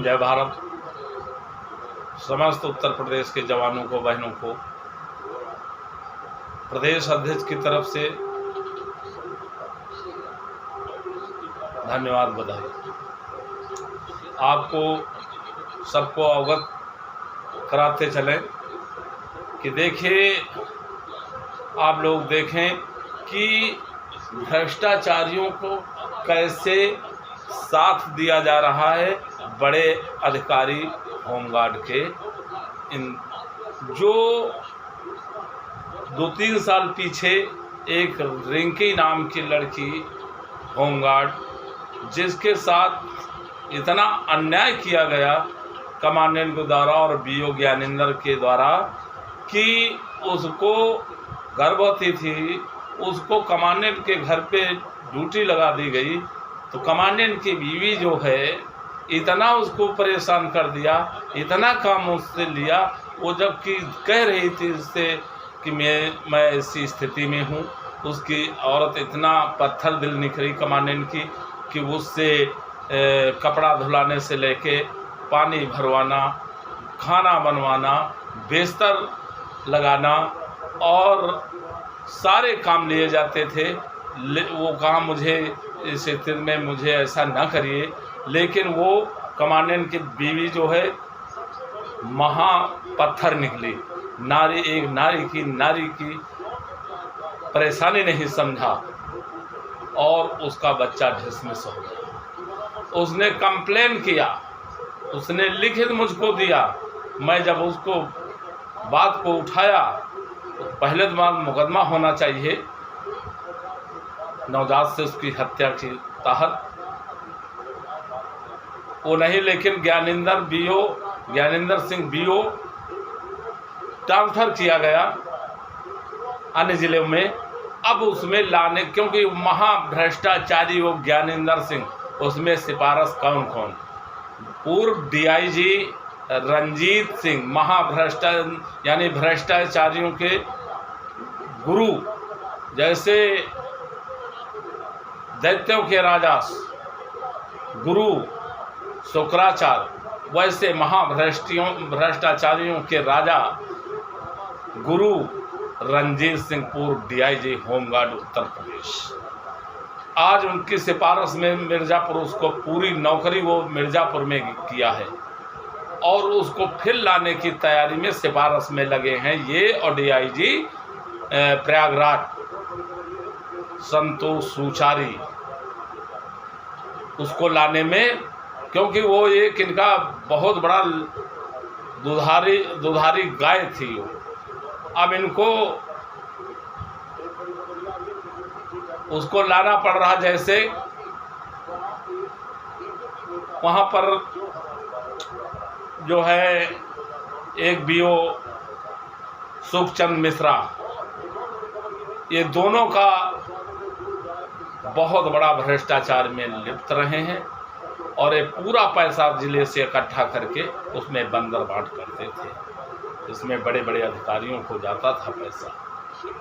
एवं जय भारत। समस्त उत्तर प्रदेश के जवानों को, बहनों को प्रदेश अध्यक्ष की तरफ से धन्यवाद, बधाई। आपको सबको अवगत कराते चलें कि देखिए, आप लोग देखें कि भ्रष्टाचारियों को कैसे साथ दिया जा रहा है। बड़े अधिकारी होमगार्ड के इन जो 2-3 साल पीछे एक रिंकी नाम की लड़की होमगार्ड, जिसके साथ इतना अन्याय किया गया कमांडेंट के द्वारा और बीओ ज्ञानेंद्र के द्वारा कि उसको गर्भवती थी, उसको कमांडेंट के घर पे ड्यूटी लगा दी गई। तो कमांडेंट की बीवी जो है इतना उसको परेशान कर दिया, इतना काम उससे लिया, वो जबकि कह रही थी उससे कि मैं ऐसी स्थिति में हूँ। उसकी औरत इतना पत्थर दिल निकली कमांडेंट की कि उससे कपड़ा धुलाने से लेके पानी भरवाना, खाना बनवाना, बिस्तर लगाना और सारे काम लिए जाते थे। वो कहा मुझे इस स्थिति में मुझे ऐसा न करिए, लेकिन वो कमांडेंट की बीवी जो है महा पत्थर निकली। एक नारी की परेशानी नहीं समझा और उसका बच्चा डिसमिस हो गया। उसने कंप्लेन किया, उसने लिखित मुझको दिया। मैं जब उसको बात को उठाया तो पहले तो मुकदमा होना चाहिए नवजात से उसकी हत्या की तहत, वो नहीं, लेकिन ज्ञानेंद्र सिंह बीओ ट्रांसफर किया गया अन्य जिले में। अब उसमें लाने, क्योंकि महाभ्रष्टाचारी वो ज्ञानेंद्र सिंह, उसमें सिफारिश कौन कौन, पूर्व डीआईजी रंजीत सिंह, यानी भ्रष्टाचारियों के गुरु, जैसे दैत्यों के राजा गुरु शुक्राचार्य, वैसे भ्रष्टाचारियों के राजा गुरु रंजीत सिंह, पूर्व डीआईजी होमगार्ड उत्तर प्रदेश। आज उनकी सिफारिश में मिर्ज़ापुर, उसको पूरी नौकरी वो मिर्ज़ापुर में किया है और उसको फिर लाने की तैयारी में सिफारिश में लगे हैं ये और डीआईजी प्रयागराज संतोष सुचारी, उसको लाने में, क्योंकि वो एक इनका बहुत बड़ा दुधारी गाय थी। अब इनको उसको लाना पड़ रहा। जैसे वहाँ पर जो है एक बीओ सुखचंद मिश्रा, ये दोनों का बहुत बड़ा भ्रष्टाचार में लिप्त रहे हैं और ये पूरा पैसा जिले से इकट्ठा करके उसमें बंदर बांट करते थे। इसमें बड़े बड़े अधिकारियों को जाता था पैसा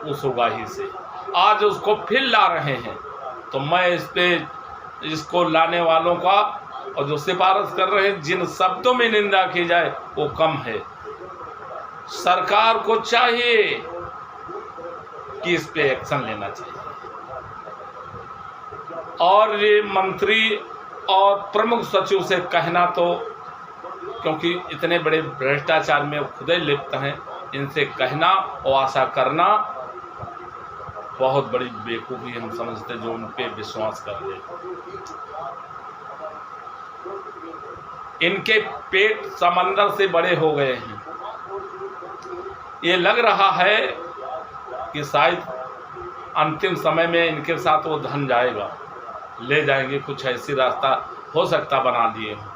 उस उगाही से। आज उसको फिर ला रहे हैं, तो मैं इसको लाने वालों का और जो सिफारिश कर रहे हैं, जिन शब्दों में निंदा की जाए वो कम है। सरकार को चाहिए कि इस पे एक्शन लेना चाहिए और ये मंत्री और प्रमुख सचिव से कहना, तो क्योंकि इतने बड़े भ्रष्टाचार में खुद ही लिप्त हैं, इनसे कहना और आशा करना बहुत बड़ी बेवकूफ़ी हम समझते, जो उन पे विश्वास कर ले। इनके पेट समंदर से बड़े हो गए हैं। ये लग रहा है कि शायद अंतिम समय में इनके साथ वो धन जाएगा, ले जाएंगे, कुछ ऐसी रास्ता हो सकता बना दिए हैं।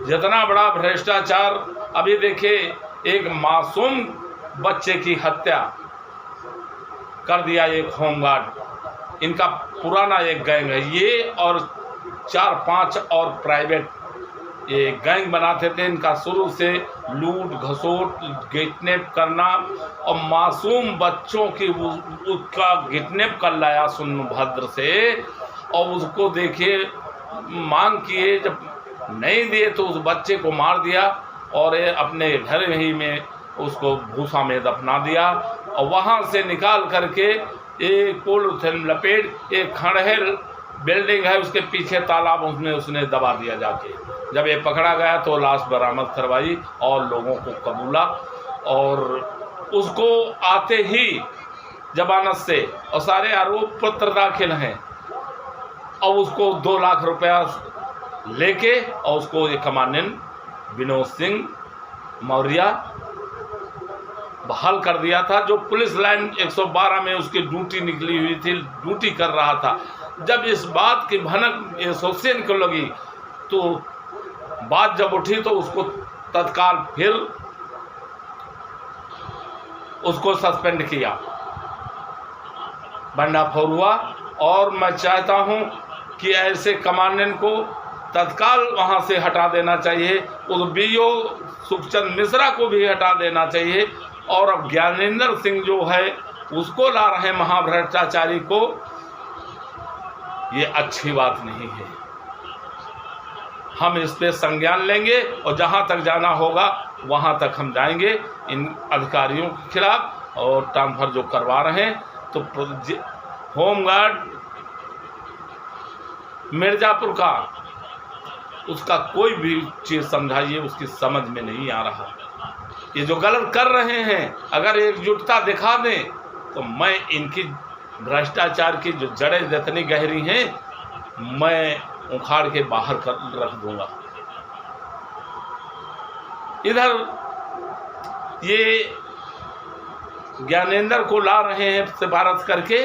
जितना बड़ा भ्रष्टाचार, अभी देखिए एक मासूम बच्चे की हत्या कर दिया एक होमगार्ड। इनका पुराना एक गैंग है ये, और 4-5 और प्राइवेट ये गैंग बनाते थे। इनका शुरू से लूट घसोट, किडनैप करना और मासूम बच्चों की उसका किडनैप कर लाया सोनभद्र से, और उसको देखिए मांग किए, जब नहीं दिए तो उस बच्चे को मार दिया और अपने घर ही में उसको भूसा में दफना दिया और वहाँ से निकाल करके एक पॉलीथिन लपेट एक खंडहर बिल्डिंग है उसके पीछे तालाब उसमें उसने दबा दिया जाके। जब ये पकड़ा गया तो लाश बरामद करवाई और लोगों को कबूला और उसको आते ही जमानत से और सारे आरोप पत्र दाखिल हैं और उसको 2 लाख रुपया लेके और उसको ये कमांडेंट विनोद सिंह मौर्य बहाल कर दिया था, जो पुलिस लाइन 112 में उसकी ड्यूटी निकली हुई थी, ड्यूटी कर रहा था। जब इस बात की भनक एसोसिएशन को लगी तो बात जब उठी तो उसको तत्काल फिर उसको सस्पेंड किया, बंडाफोर हुआ। और मैं चाहता हूं कि ऐसे कमांडेंट को तत्काल वहां से हटा देना चाहिए, उस बीओ सुखचंद मिश्रा को भी हटा देना चाहिए और अब ज्ञानेंद्र सिंह जो है उसको ला रहे महाभ्रष्टाचारी को, ये अच्छी बात नहीं है। हम इस पे संज्ञान लेंगे और जहां तक जाना होगा वहां तक हम जाएंगे इन अधिकारियों के खिलाफ। और ट्रांसफर जो करवा रहे हैं तो होमगार्ड मिर्जापुर का उसका कोई भी चीज़ समझाइए उसकी समझ में नहीं आ रहा। ये जो गलत कर रहे हैं अगर एकजुटता दिखा दें तो मैं इनकी भ्रष्टाचार की जो जड़ें जितनी गहरी हैं मैं उखाड़ के बाहर कर रख दूंगा। इधर ये ज्ञानेंद्र को ला रहे हैं सिफारिश करके,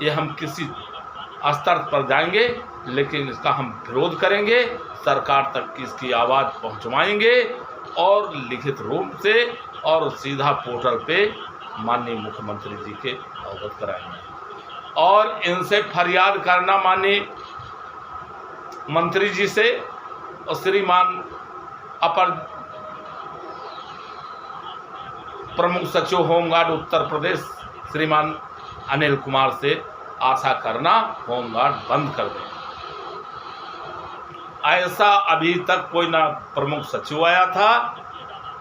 ये हम किसी स्तर पर जाएंगे लेकिन इसका हम विरोध करेंगे, सरकार तक इसकी आवाज़ पहुंचवाएंगे और लिखित रूप से और सीधा पोर्टल पे माननीय मुख्यमंत्री जी के अवगत कराएंगे और इनसे फरियाद करना माननीय मंत्री जी से और श्रीमान अपर प्रमुख सचिव होमगार्ड उत्तर प्रदेश श्रीमान अनिल कुमार से आशा करना होमगार्ड बंद कर दें। ऐसा अभी तक कोई ना प्रमुख सचिव आया था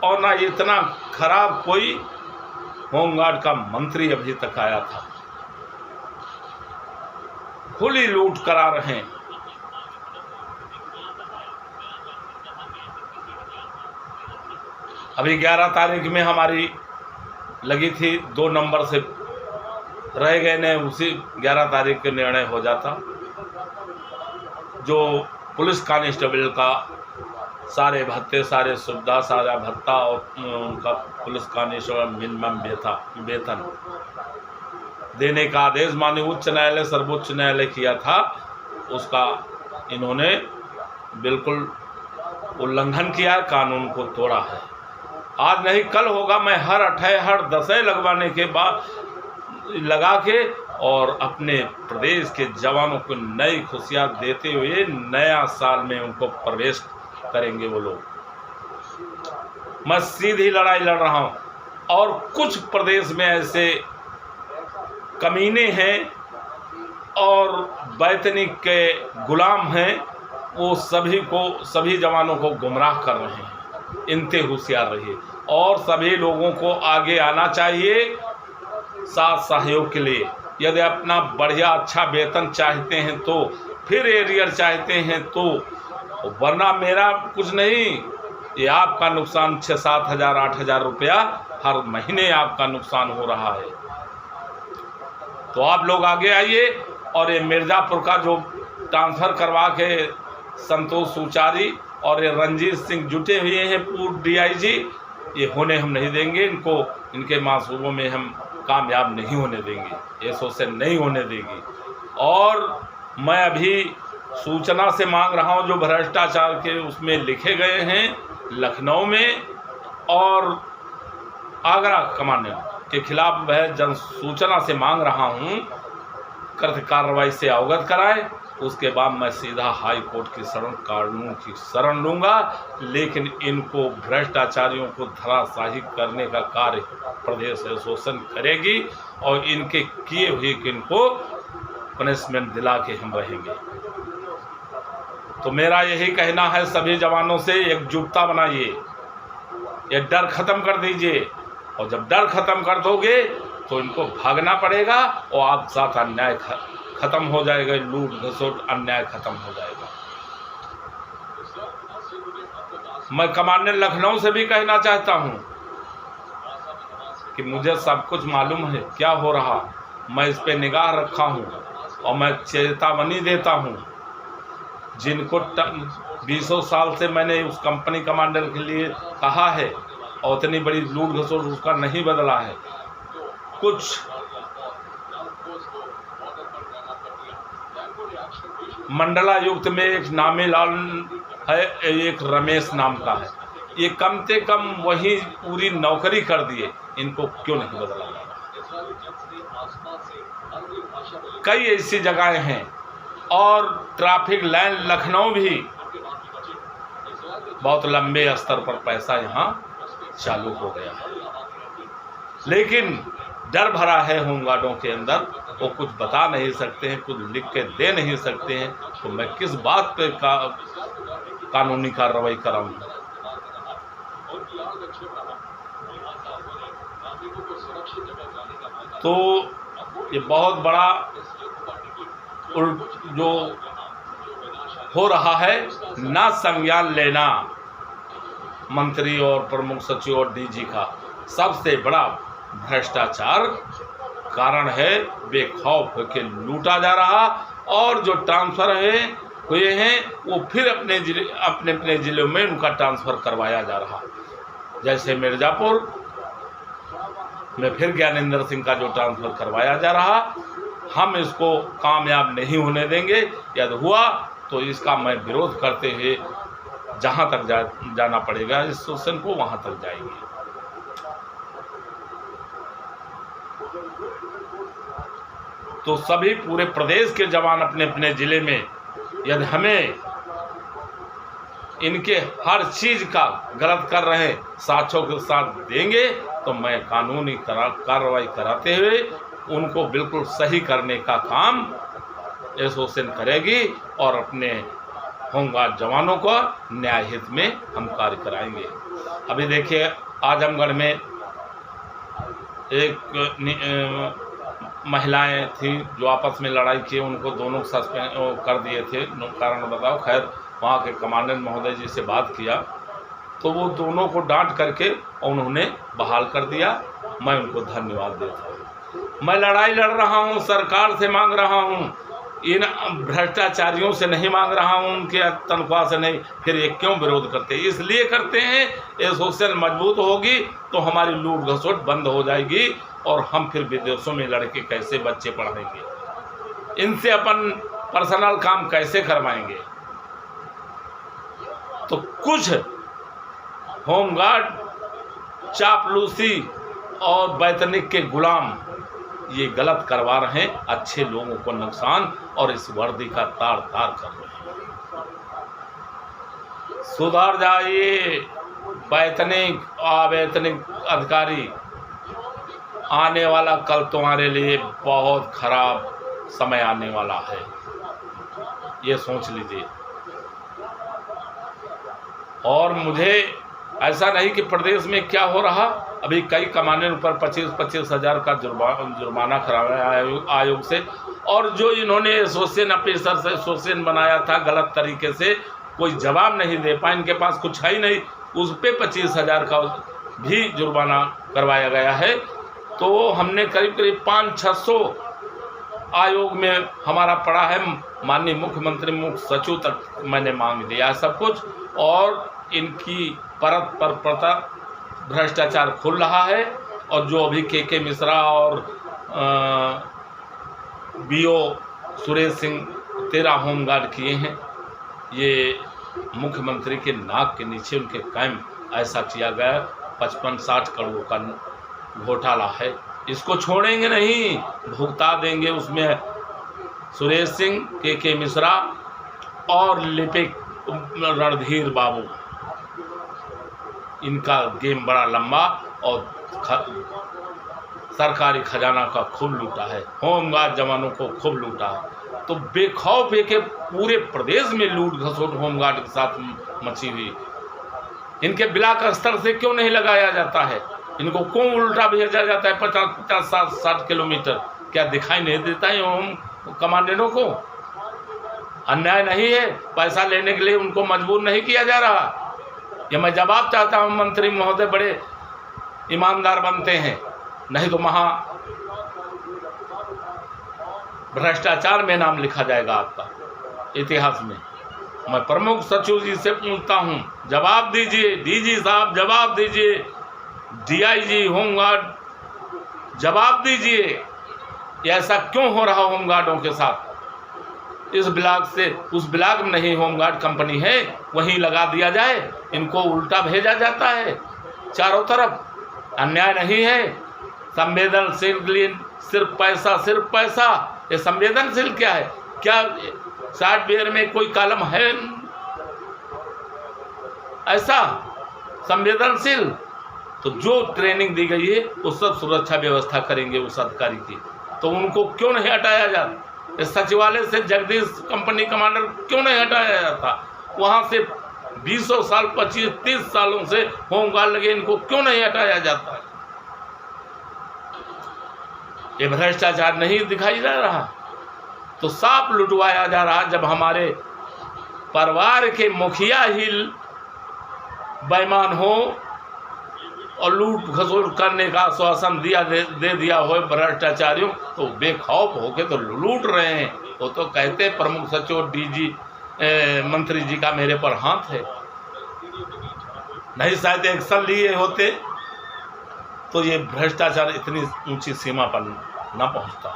और ना इतना खराब कोई होमगार्ड का मंत्री अभी तक आया था। खुली लूट करा रहे हैं। अभी 11 तारीख में हमारी लगी थी, 2 नंबर से रह गए ने, उसी 11 तारीख के निर्णय हो जाता। जो पुलिस कांस्टेबल का सारे भत्ते सारे सुविधा सारा भत्ता और उनका पुलिस कांस्टेबल मिनिमम वेतन देने का आदेश माननीय उच्च न्यायालय सर्वोच्च न्यायालय किया था, उसका इन्होंने बिल्कुल उल्लंघन किया, कानून को तोड़ा है। आज नहीं कल होगा, मैं हर 10 लगवाने के बाद लगा के और अपने प्रदेश के जवानों को नई खुशियाँ देते हुए नया साल में उनको प्रवेश करेंगे वो लोग। मैं सीधी लड़ाई लड़ रहा हूँ और कुछ प्रदेश में ऐसे कमीने हैं और वैतनिक के गुलाम हैं, वो सभी जवानों को गुमराह कर रहे हैं। इनसे होशियार रहिए और सभी लोगों को आगे आना चाहिए साथ सहयोग के लिए। यदि अपना बढ़िया अच्छा वेतन चाहते हैं तो फिर एरियर चाहते हैं तो, वरना मेरा कुछ नहीं, ये आपका नुकसान 6-7 हज़ार 8 हज़ार रुपया हर महीने आपका नुकसान हो रहा है। तो आप लोग आगे आइए और ये मिर्ज़ापुर का जो ट्रांसफ़र करवा के संतोष सुचारी और ये रंजीत सिंह जुटे हुए हैं पूर्व DIG, ये होने हम नहीं देंगे। इनको इनके मंसूबों में हम कामयाब नहीं होने देंगे, एसोसिएशन नहीं होने देगी। और मैं अभी सूचना से मांग रहा हूं जो भ्रष्टाचार के उसमें लिखे गए हैं लखनऊ में और आगरा कमांडेंट के खिलाफ वह जन सूचना से मांग रहा हूं, कृत कार्रवाई से अवगत कराए। उसके बाद मैं सीधा हाई कोर्ट की शरण, कानून की शरण लूँगा। लेकिन इनको भ्रष्टाचारियों को धराशाही करने का कार्य प्रदेश एसोसिएशन करेगी और इनके किए हुए इनको पनिशमेंट दिला के हम रहेंगे। तो मेरा यही कहना है सभी जवानों से, एकजुटता बनाइए, ये डर खत्म कर दीजिए, और जब डर खत्म कर दोगे तो इनको भागना पड़ेगा और आप साथ अन्याय खत्म हो जाएगा, लूट घसोट अन्याय खत्म हो जाएगा। मैं कमांडेंट लखनऊ से भी कहना चाहता हूं कि मुझे सब कुछ मालूम है क्या हो रहा, मैं इस पे निगाह रखा हूं और मैं चेतावनी देता हूं। जिनको 20 साल से मैंने उस कंपनी कमांडर के लिए कहा है और उतनी बड़ी लूट घसोट उसका नहीं बदला है। कुछ मंडलायुक्त में एक नामी लाल है, एक रमेश नाम का है, ये कम से कम वही पूरी नौकरी कर दिए, इनको क्यों नहीं बदला जा रहा? कई ऐसी जगहें हैं और ट्रैफिक लाइन लखनऊ भी बहुत लंबे स्तर पर पैसा यहाँ चालू हो गया है, लेकिन डर भरा है होमगार्डों के अंदर, वो कुछ बता नहीं सकते हैं, कुछ लिख के दे नहीं सकते हैं। तो मैं किस बात पे कानूनी कार्रवाई कराऊंगा? तो ये बहुत बड़ा जो हो रहा है ना संज्ञान लेना मंत्री और प्रमुख सचिव और डीजी का सबसे बड़ा भ्रष्टाचार कारण है। बेखौफ के लूटा जा रहा और जो ट्रांसफर हुए हैं वो फिर अपने अपने जिलों में उनका ट्रांसफ़र करवाया जा रहा। जैसे मिर्ज़ापुर में फिर ज्ञानेंद्र सिंह का जो ट्रांसफ़र करवाया जा रहा, हम इसको कामयाब नहीं होने देंगे। यदि हुआ तो इसका मैं विरोध करते हुए जहां तक जाना पड़ेगा इस शोषण को, वहां तक जाएंगे। तो सभी पूरे प्रदेश के जवान अपने अपने ज़िले में यदि हमें इनके हर चीज़ का गलत कर रहे साक्ष्यों के साथ देंगे तो मैं कानूनी कार्रवाई कराते हुए उनको बिल्कुल सही करने का काम एसोसिएशन करेगी और अपने होमगार्ड जवानों को न्याय हित में हम कार्य कराएंगे। अभी देखिए आजमगढ़ में एक महिलाएं थी जो आपस में लड़ाई की, उनको दोनों सस्पेंड कर दिए थे, कारण बताओ। खैर वहाँ के कमांडेंट महोदय जी से बात किया तो वो दोनों को डांट करके उन्होंने बहाल कर दिया। मैं उनको धन्यवाद देता हूँ। मैं लड़ाई लड़ रहा हूँ, सरकार से मांग रहा हूँ, इन भ्रष्टाचारियों से नहीं मांग रहा हूँ, उनके तनख्वाह से नहीं। फिर ये क्यों विरोध करते हैं? इसलिए करते हैं एसोसिएशन मजबूत होगी तो हमारी लूट घसोट बंद हो जाएगी और हम फिर विदेशों में लड़के कैसे बच्चे पढ़ाएंगे, इनसे अपन पर्सनल काम कैसे करवाएंगे। तो कुछ होमगार्ड चापलूसी और वैतनिक के गुलाम ये गलत करवा रहे हैं, अच्छे लोगों को नुकसान और इस वर्दी का तार तार कर रहे हैं। सुधर जाइए वैतनिक अवैतनिक अधिकारी, आने वाला कल तुम्हारे लिए बहुत खराब समय आने वाला है, ये सोच लीजिए। और मुझे ऐसा नहीं कि प्रदेश में क्या हो रहा, अभी कई कमांडेंट पर 25-25 हज़ार का जुर्माना कराया आयोग से, और जो इन्होंने एसोसिएशन ऑफिसर से एसोसिएशन बनाया था गलत तरीके से, कोई जवाब नहीं दे पाए, इनके पास कुछ है ही नहीं, उस पर 25,000 का भी जुर्माना करवाया गया है। तो हमने करीब करीब 500-600 आयोग में हमारा पड़ा है, माननीय मुख्यमंत्री मुख्य सचिव तक मैंने मांग दिया सब कुछ, और इनकी परत पर पता भ्रष्टाचार खुल रहा है। और जो अभी के मिश्रा और बीओ सुरेश सिंह 13 होमगार्ड किए हैं, ये मुख्यमंत्री के नाक के नीचे उनके कैंप ऐसा किया गया, 55-60 करोड़ का घोटाला है, इसको छोड़ेंगे नहीं, भुगता देंगे। उसमें सुरेश सिंह, के मिश्रा और लिपिक रणधीर बाबू, इनका गेम बड़ा लंबा और सरकारी खजाना का खूब लूटा है, होमगार्ड जवानों को खूब लूटा है। तो बेखौफ के पूरे प्रदेश में लूट घसोट होमगार्ड के साथ मची हुई। इनके ब्लॉक स्तर से क्यों नहीं लगाया जाता है? इनको क्यों उल्टा भेजा जाता है 50-60 किलोमीटर? क्या दिखाई नहीं देता है होम कमांडेंटों को? अन्याय नहीं है? पैसा लेने के लिए उनको मजबूर नहीं किया जा रहा? ये मैं जवाब चाहता हूँ। मंत्री महोदय बड़े ईमानदार बनते हैं, नहीं तो महा भ्रष्टाचार में नाम लिखा जाएगा आपका इतिहास में। मैं प्रमुख सचिव जी से पूछता हूँ, जवाब दीजिए। डीजी साहब जवाब दीजिए, डीआईजी होमगार्ड जवाब दीजिए, ऐसा क्यों हो रहा होमगार्डों के साथ? इस ब्लॉक से उस ब्लॉक में नहीं होमगार्ड कंपनी है, वहीं लगा दिया जाए। इनको उल्टा भेजा जाता है चारों तरफ। अन्याय नहीं है? संवेदनशील सिर्फ पैसा। ये संवेदनशील क्या है? क्या सॉफ्टवेयर में कोई कॉलम है ऐसा संवेदनशील? तो जो ट्रेनिंग दी गई है वो सब सुरक्षा व्यवस्था करेंगे उस अधिकारी की, तो उनको क्यों नहीं हटाया जाता? इस सचिवालय से जगदीश कंपनी कमांडर क्यों नहीं हटाया जाता? वहाँ से 20 साल 25-30 सालों से होमगार्ड लगे, इनको क्यों नहीं हटाया जाता? ये भ्रष्टाचार नहीं दिखाई जा रहा? तो साफ लुटवाया जा रहा। जब हमारे परिवार के मुखिया ही बेईमान हो और लूट घसोट करने का आश्वासन दे दिया हो भ्रष्टाचारियों, तो बेखौफ होके तो लूट रहे हैं। वो तो कहते प्रमुख सचिव डीजी मंत्री जी का मेरे पर हाथ है। नहीं शायद एक्शन लिए होते तो ये भ्रष्टाचार इतनी ऊंची सीमा पर न पहुंचता।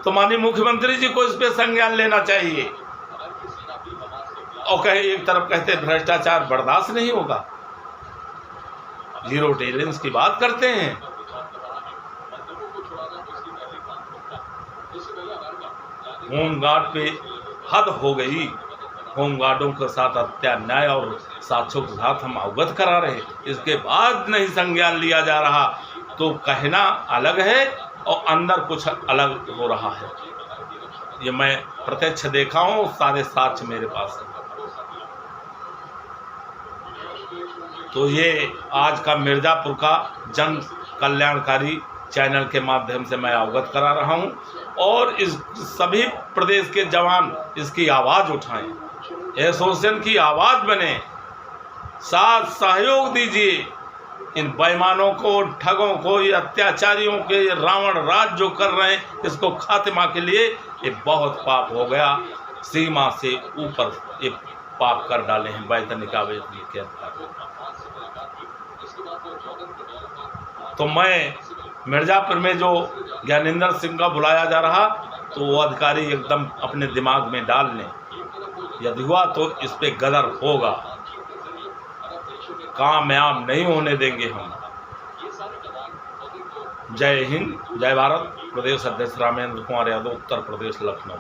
तो माननीय मुख्यमंत्री जी को इस पे संज्ञान लेना चाहिए। और कहे एक तरफ कहते भ्रष्टाचार बर्दाश्त नहीं होगा, जीरो टॉलरेंस की बात करते हैं। होमगार्ड पे हद हो गई। होमगार्डों के साथ अत्यान्याय और साक्ष्यों के साथ हम अवगत करा रहे, इसके बाद नहीं संज्ञान लिया जा रहा, तो कहना अलग है और अंदर कुछ अलग हो रहा है। ये मैं प्रत्यक्ष देखा हूँ, सारे साक्ष्य मेरे पास है। तो ये आज का मिर्ज़ापुर का जन कल्याणकारी चैनल के माध्यम से मैं अवगत करा रहा हूँ, और इस सभी प्रदेश के जवान इसकी आवाज़ उठाएं, एसोसिएशन की आवाज़ बने, साथ सहयोग दीजिए। इन बेईमानों को, ठगों को, ये अत्याचारियों के रावण राज जो कर रहे हैं, इसको खात्मा के लिए ये बहुत पाप हो गया। सीमा से ऊपर ये पाप कर डाले हैं वैतनिका के अधिकार। तो मैं मिर्ज़ापुर में जो ज्ञानेंद्र सिंह का बुलाया जा रहा, तो वो अधिकारी एकदम अपने दिमाग में डाल लें। यदि हुआ तो इस पे गदर होगा, कामयाब नहीं होने देंगे हम। जय हिंद, जय भारत। प्रदेश अध्यक्ष रामेंद्र कुमार यादव, उत्तर प्रदेश, लखनऊ।